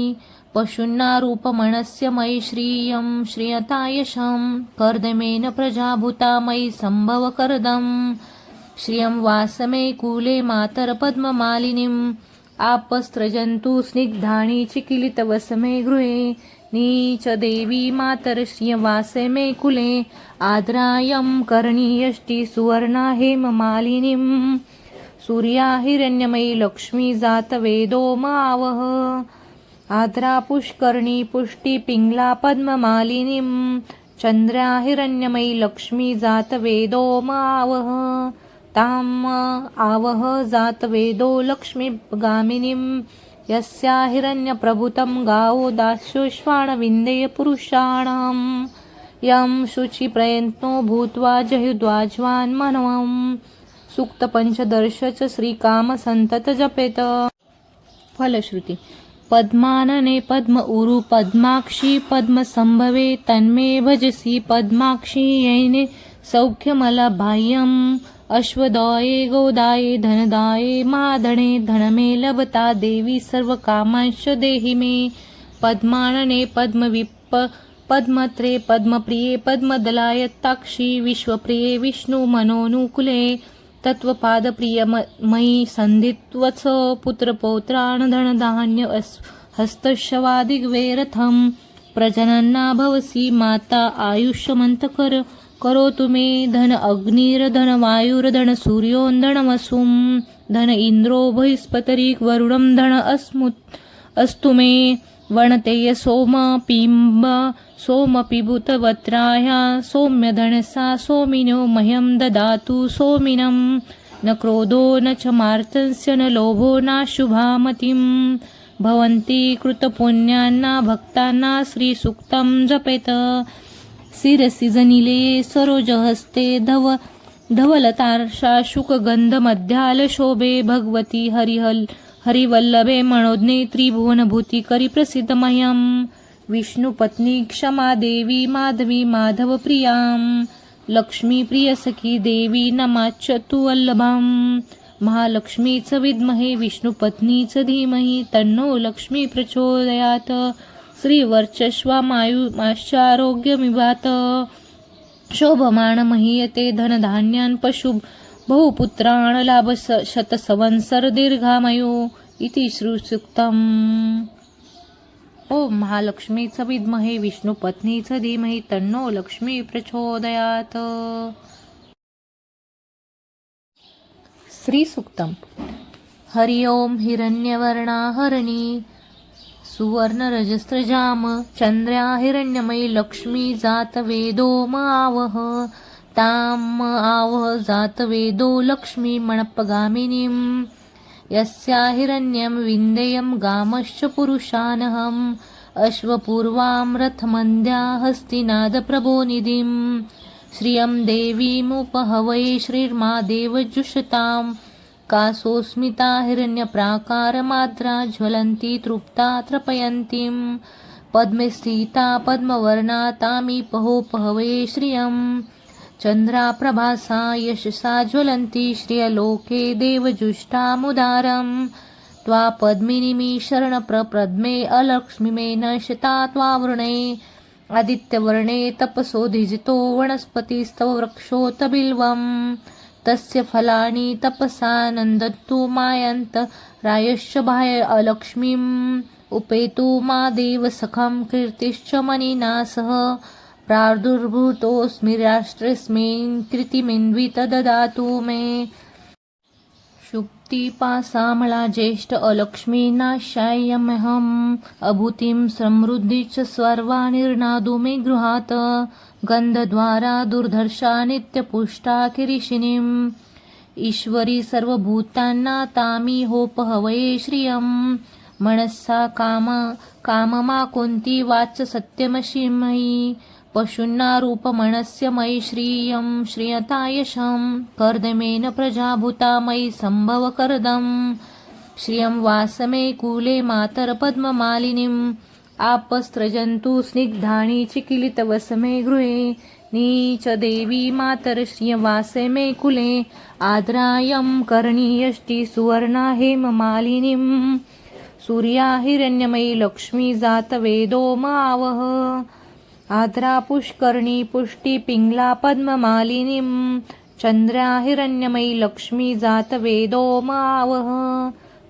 पशून्ना रूपमणस्य मयि श्रियं श्रियतायशं कर्दमेन प्रजाभूता मयि सम्भव कर्दम् श्रियं वासमे कूले मातरपद्ममालिनीम् आपस्त्रजन्तु स्निग्धानि चिकिलितवसमे गृहे नीच देवी मातर श्रियवासे मे कुले आद्रायं कर्णीयष्टि सुवर्णा हेममालिनीं सूर्या हिरण्यमयी लक्ष्मी जात वेदो मावह आद्रा पुष्करणी पुष्टि पिंगला पद्ममालिनीं चंद्र्या हिरण्यमयी लक्ष्मी जात वेदो मावह ताम आवह जात वेदो लक्ष्मीगामिनीं यस्या हिरण्यप्रभुतं गावो दास्योश्वान विन्देय पुरुषाणां यं शुचिप्रयत्नो भूत्वा जयुद्वाज्वान् मनवं सूक्त पंचदर्श च श्रीकाम संतत जपेत। फलश्रुती पद्मानने पद्म उरु पद्माक्षी पद्म संभवे तन्मे भजसी पद्माक्षी येने सौख्यमलबाह्यम् अश्वदाये गोदाये धनदाये महाधने धनमे लभता देवी सर्वकामांश देहि मे। पद्मानने पद्मविप्प पद्मत्रे पद्मप्रिये पद्मदलायताक्षी विश्वप्रिये विष्णु मनोनुकूले तत्वपादप्रिय मयि संधित्वच पुत्रपौत्रान् धनधान्य हस्तशवादिग्वेरथं प्रजनन्ना भवसि माता आयुष्यमन्तकर करोतु मे धन अग्निर्धन वायुर्धन सूर्योन्धनमसुं धन इन्द्रो बृहस्पतिर् वरुणं धन अस्तु मे वणतेय सोम पिम्ब सोमपिबुतवत्राय सौम्यधनसा सोमिनो मह्यं ददातु सोमिनं न क्रोधो न च मार्तस्य न लोभो नाशुभामतिं भवन्ति कृतपुण्यान्ना भक्तानां श्रीसूक्तं जपेत। शिरसि जनिले सरोजहस्ते धवलतार्षा शुकगन्धमध्यालशोभे भगवती हरिवल्लभे मनोज्ञे त्रिभुवनभूति करि प्रसिद्ध मह्यं विष्णुपत्नी क्षमा देवी माधवी माधवप्रियां लक्ष्मी प्रियसखी देवी नमाच्यतु वल्लभां महालक्ष्मीच विद्महे विष्णुपत्नीच धीमहि तन्नो लक्ष्मी प्रचोदयात्। श्रीवर्चस्वामायुमाश्चारोग्यमिवात शोभमाण महीयते धनधान्यान् पशु बहुपुत्रान् लाभ शतसंवत्सर दीर्घामयो इति श्रीसूक्तम्। ओम महालक्ष्मीच विद्महे विष्णुपत्नीच धीमहि तन्नो लक्ष्मी प्रचोदयात्। श्रीसूक्तम्। हरि ओम हिरण्यवर्णा हरिणी सुवर्णरजस्रजाम चंद्र्या हिरण्यमयी लक्ष्मी जातवेदो आवह ताम आवह जातवेदो लक्ष्मी मणपगामिनीं यस्या हिरण्यं विन्देयं गामश्च पुरुषानहम् अश्वपूर्वां रथमन्द्या हस्तिनादप्रभोनिधिं श्रियं देवीमुपहवये श्रीर्मा देवजुषतां कासोस्मिता हिरण्यप्राकारमाद्रा ज्वलन्ती तृप्ता तृपयन्तीं पद्मे स्थिता पद्मवर्णा तामीपहोपहवये श्रियं चन्द्राप्रभासा यशसा ज्वलन्ती श्रियलोके देवजुष्टामुदारं त्वा पद्मिनीमि शरणप्रपद्मे अलक्ष्मीमे नश्यता त्वावृणे आदित्यवर्णे तपसोधिजितो वनस्पतिस्तव वृक्षोत बिल्वम् तस्य फलानि तपसा नन्दन्तु मायन्त रायश्च बाह्य अलक्ष्मीम् उपेतु मा देवसखं कीर्तिश्च मनिना सह प्रादुर्भूतोऽस्मि राष्ट्रेऽस्मिन् कृतिमिन्वित ददातु मे। शुक्तिपासामला ज्येष्ठ अलक्ष्मी नाशाय्यमहम् अभूतिं समृद्धि च सर्वा निर्नादु मे गृहात् गन्धद्वारा दुर्धर्षा नित्यपुष्टा किरीशिनीम् ईश्वरी सर्वभूतान्ना तामिहोपहवये श्रियं मनसा काममा कुन्ती वाच सत्यमशिमयी पशून्ना रूपमणस्य मयि श्रियं श्रियतायशं कर्दमेन प्रजाभूता मयि सम्भव कर्दम् श्रियं वासमे कूले मातरपद्ममालिनीम् आपस्त्रजन्तु स्निग्धानि चिकिलितवसमे गृहे नीच देवी मातर श्रियवासे मे कुले आद्रायं कर्णीयष्टि सुवर्णा हेममालिनीम् सूर्या हिरण्यमयी लक्ष्मी जातवेदो आवह आद्रा पुष्कर्णी पुष्टि पिङ्गला पद्ममालिनीं चन्द्र्या हिरण्यमयी लक्ष्मी जातवेदो आवह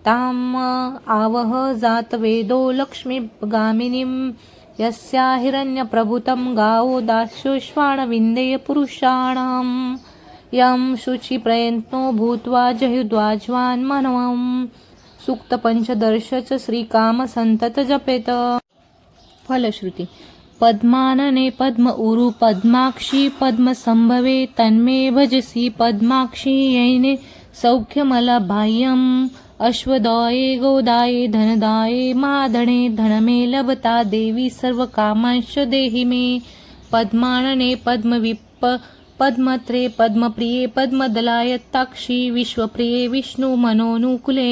ताम आवह जातवेदो लक्ष्मीगामिनीं यस्या हिरण्यप्रभुतं गावो दास्योश्वान विन्देय पुरुषाणां यं शुचिप्रयत्नो भूत्वा जयुद्वाज्वान् मनवं सूक्त पंचदर्श च श्रीकाम संतत जपेत। फलश्रुती पद्मानने पद्म उरु पद्माक्षी पद्म संभवे तन्मे भजसी पद्माक्षी येने सौख्यमलबाह्यम् अश्वदाये गोदाये धनदाये महाधने धनमे लभता देवी सर्वकामांश देहि मे। पद्मानने पद्मविप्प पद्मत्रे पद्मप्रिये पद्मदलायत्ताक्षी विश्वप्रिये विष्णु मनोनुकुले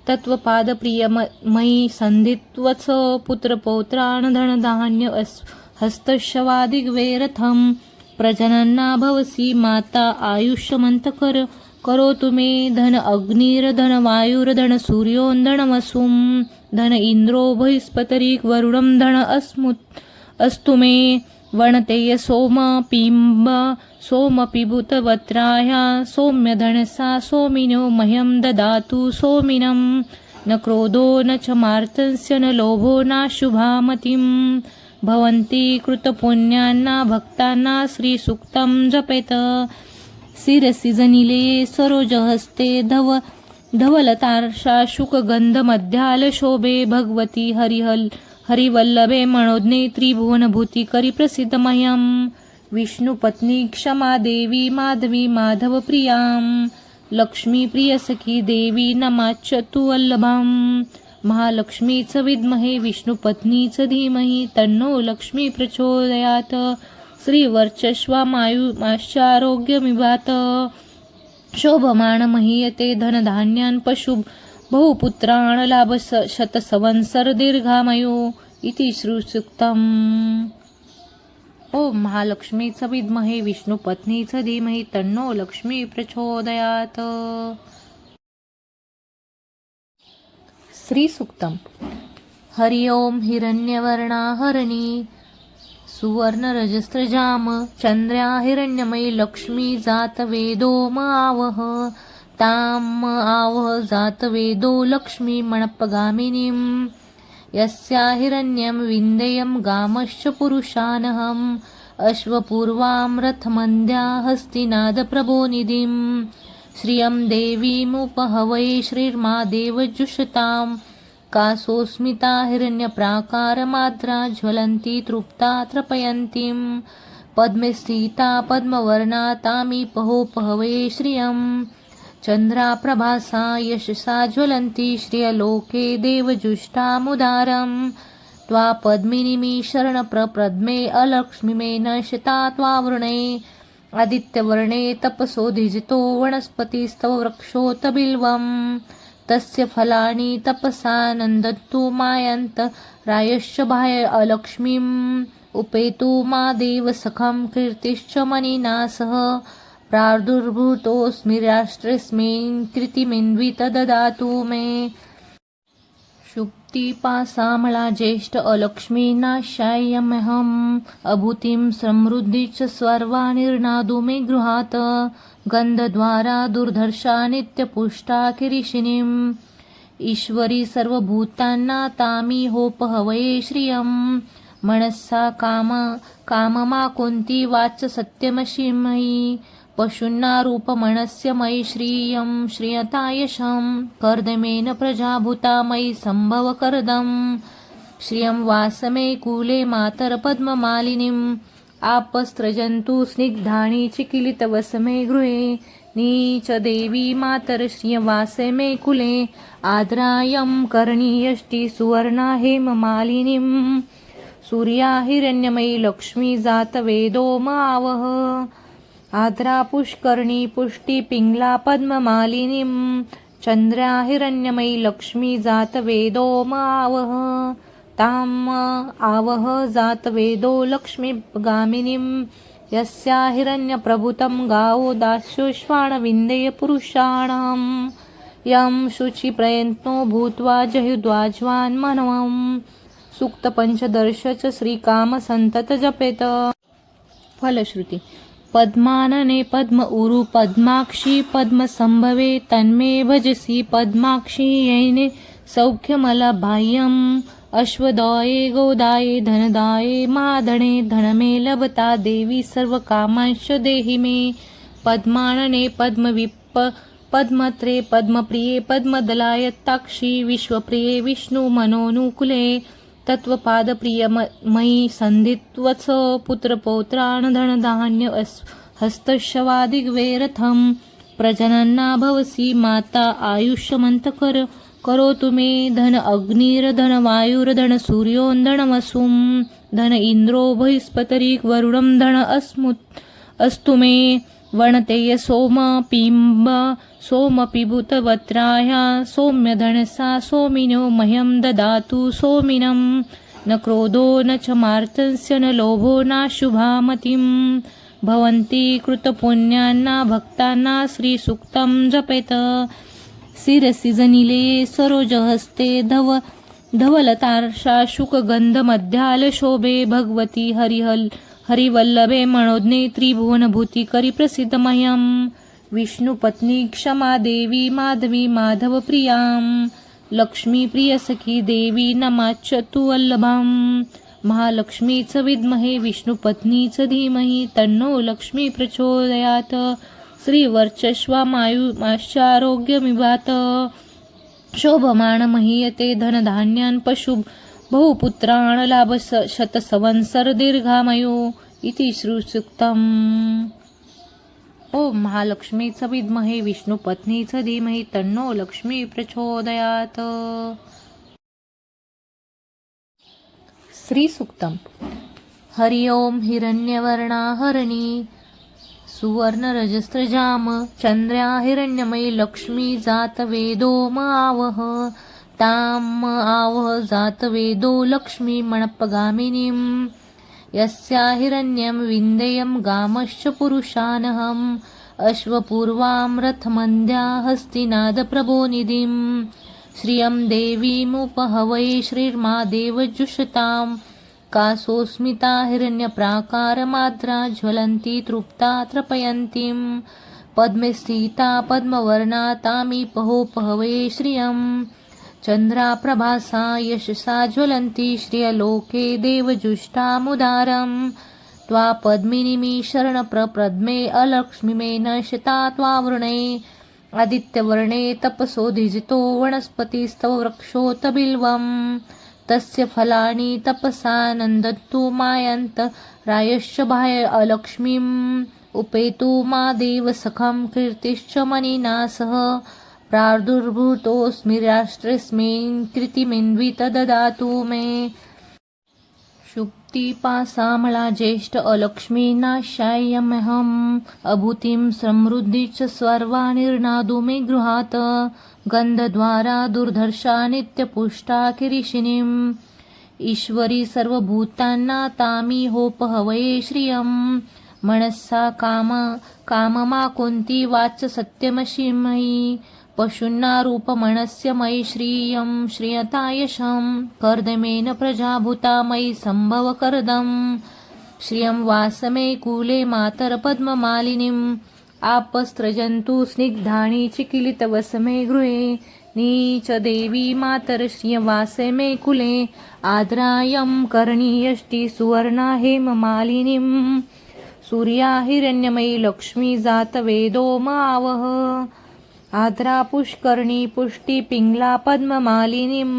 तत्वपादप्रिय मयि संधित्वच पुत्रपौत्रान् धनधान्य हस्तशवादिग्वेरथं प्रजनन्ना भवसि माता आयुष्यमन्तकर करोतु मे धन अग्निर्धन वायुर्धन सूर्योन्धनमसुं धन इन्द्रो बृहस्पतिर् वरुणं धन अस्तु मे वणतेय सोम पिम्ब सोमपिबुतवत्राय सौम्यधनसा सोमिनो मह्यं ददातु सोमिनं न क्रोधो न च मार्तस्य न लोभो नाशुभामतिं भवन्ति कृतपुण्यान्ना भक्तानां श्रीसूक्तं जपेत शिरसि जनिले सरोजहस्ते धवलतार्षा शुकगन्धमध्यालशोभे भगवती हरिवल्लभे मनोज्ञे त्रिभुवनभूति करि प्रसिद्ध मह्यं विष्णुपत्नी क्षमा देवी माधवी माधवप्रियां लक्ष्मीप्रियसखी देवी नमाच्यतु वल्लभां महालक्ष्मीच विद्महे विष्णुपत्नीच धीमहि तन्नो लक्ष्मी प्रचोदयात् श्रीवर्चस्वामायुमाश्चारोग्यमिवात शोभमाण महीयते धनधान्यान् पशु बहुपुत्रान् लाभ शतसंवत्सर दीर्घामयो इति श्रीसूक्तम्। ओम महालक्ष्मीच विद्महे विष्णुपत्नीच धीमहि तन्नो लक्ष्मी प्रचोदयात्। श्रीसूक्तम्। हरि ओम हिरण्यवर्णा हरिणी सुवर्णरजस्रजाम चंद्र्या हिरण्यमयी लक्ष्मी जातवेदो आवह ताम आवह जातवेदो लक्ष्मी मणपगामिनीं यस्या हिरण्यं विन्देयं गामश्च पुरुषानहम् अश्वपूर्वां रथमन्द्या हस्तिनादप्रभोनिधिं श्रियं देवीमुपहवै श्रीर्मा देवजुषताम् कासोस्मिता हिरण्यप्राकारमाद्रा ज्वलन्ती तृप्ता तृपयन्तीं पद्मे स्थिता पद्मवर्णा तामीपहोपहवे श्रियं चन्द्राप्रभासा यशसा ज्वलन्ती श्रियलोके देवजुष्टामुदारं त्वा पद्मिनीमि शरणप्रपद्मे अलक्ष्मीमे नश्यता त्वावृणे आदित्यवर्णे तपसोधिजितो वनस्पतिस्तव वृक्षोत बिल्वम् तस्य फलानि तपसा नन्दन्तु मायन्त रायश्च बाह्य अलक्ष्मीम् उपेतु मा देवसखं कीर्तिश्च मनिना सह प्रादुर्भूतोऽस्मि राष्ट्रेऽस्मिन् कृतिमिन्वित ददातु मे शुक्तिपासामला ज्येष्ठ अलक्ष्मी नाशाय्यमहम् अभूतिं समृद्धि च सर्वा निर्नादु मे गृहात् गन्धद्वारा दुर्धर्षा नित्यपुष्टा किरीशिनीम् ईश्वरी सर्वभूतान्ना तामिहोपहवये श्रियं मनसा काममा कुन्ती वाच सत्यमशिमयी पशून्ना रूपमनस्य मयि श्रियं श्रियतायशं कर्दमेन प्रजाभूता मयि सम्भव कर्दम् श्रियं वासमे कूले मातरपद्ममालिनीम् आपस्त्रजन्तु स्निग्धानि चिकिलितवसमे गृहे नीच देवी मातर श्रियवासे मे कुले आद्रायं कर्णीयष्टि सुवर्णा हेममालिनीं सूर्या हिरण्यमयी लक्ष्मी जातवेदो आवह आद्रा पुष्कर्णी पुष्टि पिङ्गला पद्ममालिनीं चन्द्र्या हिरण्यमयी लक्ष्मी जातवेदो आवह ताम आवह जातवेदो लक्ष्मीगामिनीं यस्या हिरण्यप्रभुतं गावो दास्योश्वाण विन्देय पुरुषाणां यं शुचिप्रयत्नो भूत्वा जहुद्वाज्वान् मनवं सूक्तपञ्चदश च श्रीकामसन्तत जपेत। फलश्रुति। पद्मानने पद्म उरु पद्माक्षी पद्मसंभवे तन्मे भजसि पद्माक्षी येने सौख्यमलबाह्यम् अश्वदाये गोदाये धनदाये महाधने धनमे लभता देवी सर्वकामांश्च देहि मे पद्मानने पद्मविप्प पद्मत्रे पद्मप्रिये पद्मदलायत्ताक्षी विश्वप्रिये विष्णु मनोनुकुले तत्वपादप्रिय मयि संधित्वच पुत्रपौत्रान् धनधान्य हस्तशवादिग्वेरथं प्रजनन्ना भवसि माता आयुष्यमन्तकर करोतु मे धन अग्निर्धन वायुर्धन सूर्योन्धनमसुं धन इन्द्रो बृहस्पतिरिक वरुणं धन अस्तु मे वणतेय सोम पिम्ब सोमपिबुतवत्राय सौम्य धनसा सोमिनो मह्यं ददातु सोमिनं न क्रोधो न च मार्तस्य न लोभो न शुभामतिं भवन्ति कृतपुण्यान्ना भक्ताना श्रीसूक्तं जपेत शिरसि जनिले सरोजहस्ते धवलतार्षा शुकगन्धमध्यालशोभे भगवती हरिवल्लभे मनोज्ञे त्रिभुवनभूति करि प्रसिद्ध मह्यं विष्णुपत्नी क्षमा देवी माधवी माधवप्रियां लक्ष्मीप्रियसखी देवी नमाच्यतु वल्लभां महालक्ष्मीच विद्महे विष्णुपत्नीच धीमहि तन्नो लक्ष्मी प्रचोदयात् श्रीवर्चस्वामायुमाश्चारोग्यमिवात शोभमाण महीयते धनधान्यान् पशु बहुपुत्रान् लाभ शतसंवत्सर दीर्घामयो इति श्रीसूक्तम्। ओम महालक्ष्मीच विद्महे विष्णुपत्नीच धीमहि तन्नो लक्ष्मी प्रचोदयात्। श्रीसूक्तम्। हरि ओम हिरण्यवर्णा हरिणी सुवर्णरजस्रजाम चंद्र्या हिरण्यमयी लक्ष्मी जातवेदो आवह ताम आवह जातवेदो लक्ष्मी मणपगामिनीं यस्या हिरण्यं विन्देयं गामश्च पुरुषानहम् अश्वपूर्वां रथमन्द्या हस्तिनादप्रभोनिधिं श्रियं देवीमुपहवै श्रीर्मा देवजुषतां कासोस्मिता हिरण्यप्राकारमाद्रा ज्वलन्ती तृप्ता तृपयन्तीं पद्मे स्थिता पद्मवर्णा तामीपहोपहवे श्रियं चन्द्राप्रभासा यशसा ज्वलन्ती श्रियलोके देवजुष्टामुदारं त्वा पद्मिनीमि शरणप्रपद्मे अलक्ष्मीमे नशता त्वावृणे आदित्यवर्णे तपसोधिजितो वनस्पतिस्तव वृक्षोत बिल्वम् तस्य फलानि तपसानन्दन्तु मायन्त रायश्च बाह्य अलक्ष्मीम् उपेतु मा देवसखं कीर्तिश्च मनिना सह प्रादुर्भूतोऽस्मि राष्ट्रेऽस्मिन् कृतिमिन्वित ददातु मे शुक्तिपासामला ज्येष्ठ अलक्ष्मी नाशाय्यमहम् अभूतिं समृद्धि च सर्वा निर्नादु मे गृहात् गन्धद्वारा दुर्धर्षा नित्यपुष्टा किरीशिनीम् ईश्वरी सर्वभूतान्ना तामिहोपहवये श्रियं मनसा काममा कुन्ती वाच सत्यमशिमयी पशुन्ना रूपमणस्य मयि श्रियं श्रियतायशं कर्दमेन प्रजाभूता मयि सम्भव कर्दम् श्रियं वासमे कूले मातरपद्ममालिनीम् आपस्त्रजन्तु स्निग्धानि चिकिलितवसमे गृहे नीच देवी मातर श्रियवासे मे कुले आद्रायं कर्णीयष्टि सुवर्णा हेममालिनीं सूर्या हिरण्यमयी लक्ष्मी जातवेदो मावह आद्रा पुष्कर्णी पुष्टि पिङ्गला पद्ममालिनीं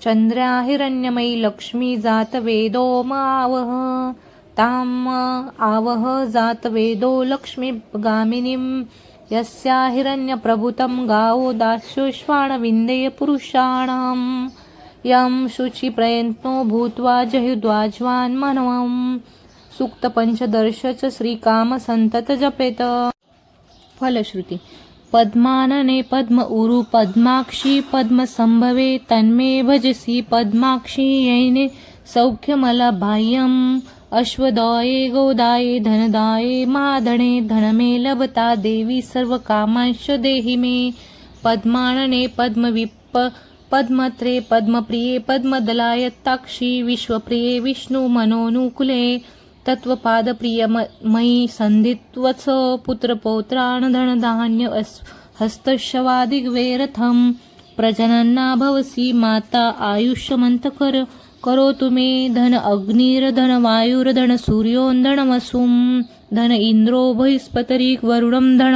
चन्द्र्या हिरण्यमयी लक्ष्मी जातवेदो मावह ताम आवह जातवेदो लक्ष्मीगामिनीं यस्या हिरण्यप्रभुतं गावो दास्योश्वाण विन्देय पुरुषाणां यं शुचिप्रयत्नो भूत्वा जहुद्वाज्वान् मनवं सूक्त पंचदर्श च श्रीकामसन्तत जपेत। फलश्रुती। पद्मानने पद्म उरु पद्माक्षी पद्मसंभवे तन्मे भजसि पद्माक्षी यैने सौख्यमलबाह्यम् अश्वदाये गोदाये धनदाये महाधने धनमे लभता देवी सर्वकामांश्च देहि मे पद्मानने पद्मविप्प पद्मत्रे पद्मप्रिये पद्मदलायताक्षी विश्वप्रिये विष्णुमनोनुकूले तत्त्वपादप्रियमयि सन्धित्वत्स पुत्रपौत्रान् धनधान्य हस्तशवादिग्वे रथं प्रजनन्ना भवसि माता आयुष्यमन्तकर करोतु मे धन अग्निर्धन वायुर्धन सूर्योन्धनमसुं धन इन्द्रो बृहस्पतिरिक वरुणं धन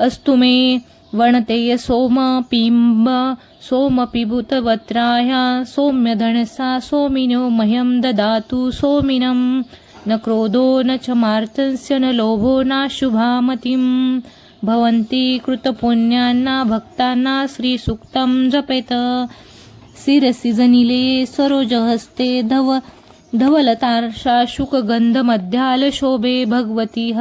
अस्तु मे वणतेय सोम पिम्ब सोमपिबुतवत्राय सौम्य धनसा सोमिनो मह्यं ददातु सोमिनं न क्रोधो न च मार्तस्य न लोभो न शुभामतिं भवन्ति कृतपुण्यान्ना भक्ताना श्रीसूक्तं जपेत शिरसि जनिले सरोजहस्ते धवलतार्षा शुकगंधमध्याल शोभे भगवती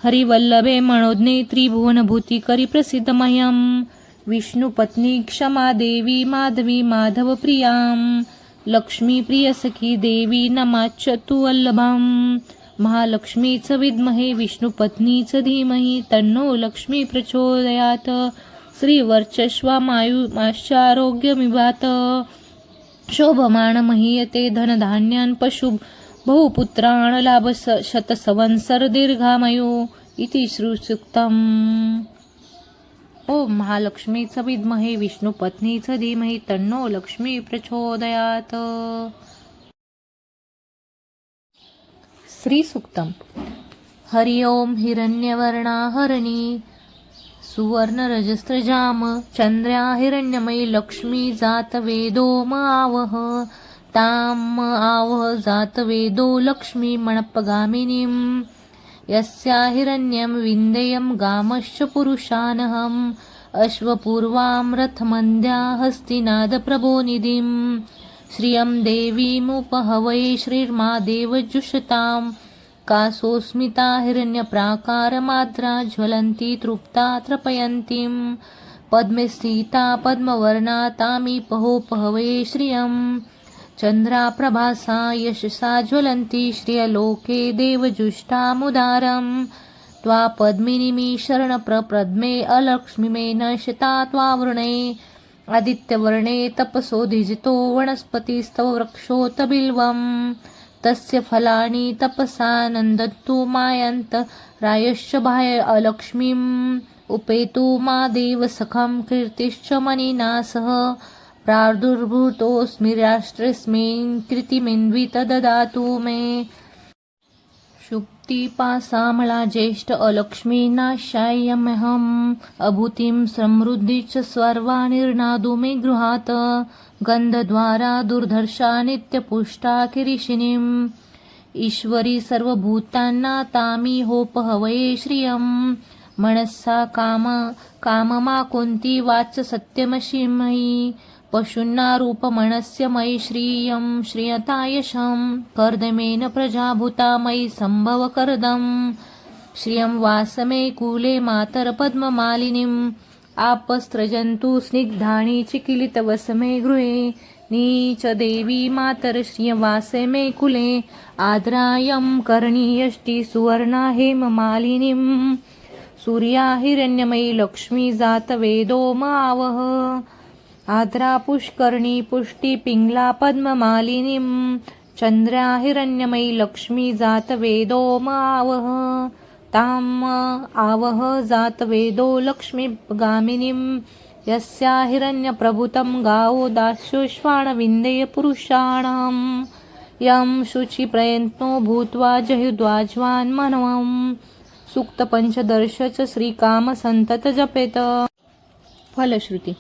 हरिवल्लभे मनोज्ञे त्रिभुवनभूती करी प्रसिद्ध मह्यम विष्णुपत्नी क्षमा देवी माधवी माधव प्रियां लक्ष्मी प्रिय सखी देवी नमाच्यतु वल्लभम महालक्ष्मीच विद्महे विष्णुपत्नीच धीमहि तन्नो लक्ष्मी प्रचोदयात् श्रीवर्चस्वामायुमाश्चारोग्यमिवात शोभमाण महीयते धनधान्यान् पशु बहुपुत्रान् लाभ शतसंवत्सर दीर्घामयो इति श्रीसूक्तम्. ओम महालक्ष्मीच विद्महे विष्णुपत्नीच धीमहि तन्नो लक्ष्मी प्रचोदयात्. श्रीसूक्तम्. हरि ओम हिरण्यवर्णा हरिणी सुवर्णरजस्रजाम चंद्र्या हिरण्यमयी लक्ष्मी जात वेदो म आवह ताम आवह जात वेदो लक्ष्मी मणपगामिनीं यस्या हिरण्यं विन्देयं गामश्च पुरुषानहम् अश्वपूर्वां रथमन्द्या हस्तिनादप्रभोनिधिं श्रियं देवीमुपहवये श्रीर्मा देवजुषताम् कासोस्मिता हिरण्यप्राकारमाद्रा ज्वलन्ती तृप्ता तृपयन्तीं पद्मे स्थिता पद्मवर्णा तामीपहोपहवे श्रियं चन्द्राप्रभासा यशसा ज्वलन्ती श्रियलोके देवजुष्टामुदारं त्वा पद्मिनीमि शरणप्रपद्मे अलक्ष्मीमे नश्यता त्वावृणे आदित्यवर्णे तपसोधिजितो वनस्पतिस्तव वृक्षोत बिल्वम् तस्य फलानि तपसा नन्दन्तु मायन्त रायश्च बाह्य अलक्ष्मीम् उपेतु मा देवसखं कीर्तिश्च मनिना सह प्रादुर्भूतोऽस्मि राष्ट्रेऽस्मिन् कृतिमिन्वित ददातु मे शुक्तिपासामला ज्येष्ठ अलक्ष्मी नाशाय्यमहम् अभूतिं समृद्धि च सर्वा निर्नादु मे गृहात् गन्धद्वारा दुर्धर्षा नित्यपुष्टा किरीशिनीम् ईश्वरी सर्वभूतान्ना तामिहोपहवये श्रियं मनसा काममा कुन्ती वाच सत्यमशिमयी पशून्ना रूपमनस्य मयि श्रियं श्रियतायशं कर्दमेन प्रजाभूता मयि सम्भव कर्दम् श्रियं वासमे कूले मातरपद्ममालिनीम् आपस्त्रजन्तु स्निग्धानि चिकिलितवसमे गृहे नीच देवी मातर श्रियवासे मे कुले आद्रायं कर्णीयष्टि सुवर्णा हेममालिनीं सूर्या हिरण्यमयी लक्ष्मी जात वेदो म आवह आद्रा पुष्कर्णी पुष्टि पिङ्गला पद्ममालिनीं चन्द्र्या हिरण्यमयी लक्ष्मी जात वेदो म आवह ताम आवह जात वेदो लक्ष्मीगामिनीं यस्या हिरण्यप्रभूतं गावो दास्योश्वान विन्देय पुरुषाणां यं शुचिप्रयत्नो भूत्वा जहुद्वाज्वान् मनवं सूक्त पंचदर्श च श्रीकाम संतत जपेत. फलश्रुती.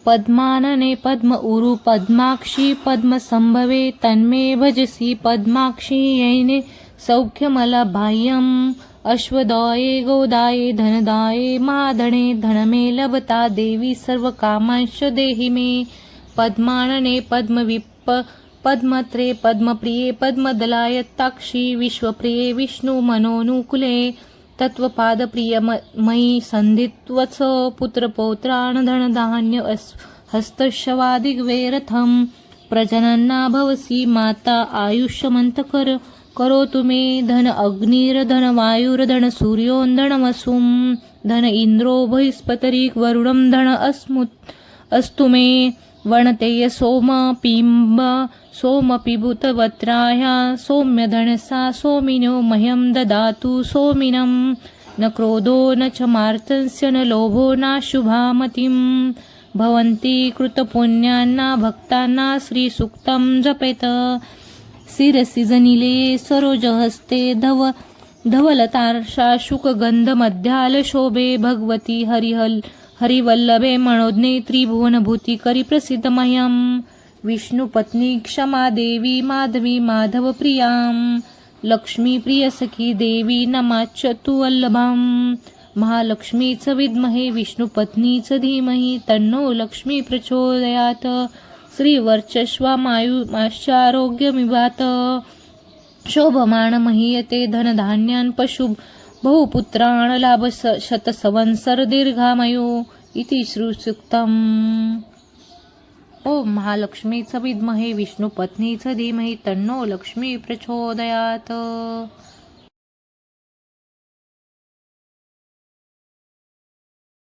पद्मानने पद्म उरु पद्माक्षी पद्मसंभवे तन्मे भजसी पद्माक्षी येने सौख्यमलबाह्यम् अश्वदाये गोदाये धनदाये माधणे धनमे लभता देवी सर्वकामांश्च देहि मे. पद्मानने पद्मविप्प पद्मत्रे पद्मप्रिये पद्मदलायताक्षी विश्वप्रिये विष्णुमनोनुकूले तत्त्वपादप्रियमयि सन्धित्वत्स पुत्रपौत्रान् धनधान्य हस्तशवादिग्वे रथं प्रजनन्ना भवसि माता आयुष्यमन्तकर करोतु मे धन अग्निर्धन वायुर्धन सूर्योन्धनमसुं धन इन्द्रो बृहस्पतिर् वरुणं धन अस्तु मे वणतेय सोम पिम्ब सोमपिबुतवत्राय सौम्यधनसा सोमिनो मह्यं ददातु सोमिनं न क्रोधो न च मार्तस्य न लोभो नाशुभामतिं भवन्ति कृतपुण्यान्ना भक्तान्ना श्रीसूक्तं जपेत. शिरसि जनिले सरोजहस्ते धवलतार्षा शुकगन्धमध्याल शोभे भगवती हरिवल्लभे मनोज्ञे त्रिभुवनभूती करी प्रसिद्ध मह्यम विष्णुपत्नी क्षमा देवी माधवी माधव प्रियां लक्ष्मी प्रिय सखी देवी नमाच्यतु वल्लभम. महालक्ष्मीच विद्महे विष्णुपत्नीच धीमहि तन्नो लक्ष्मी प्रचोदयात्. श्रीवर्चस्वामायुष्यारोग्यमिवात शोभमाण महीयते धनधान्यान् पशु बहुपुत्रान् लाभ शतसंवत्सर दीर्घामयु इति श्रीसूक्तम्. ओम महालक्ष्मीच विद्महे विष्णुपत्नीच धीमहि तन्नो लक्ष्मी प्रचोदयात.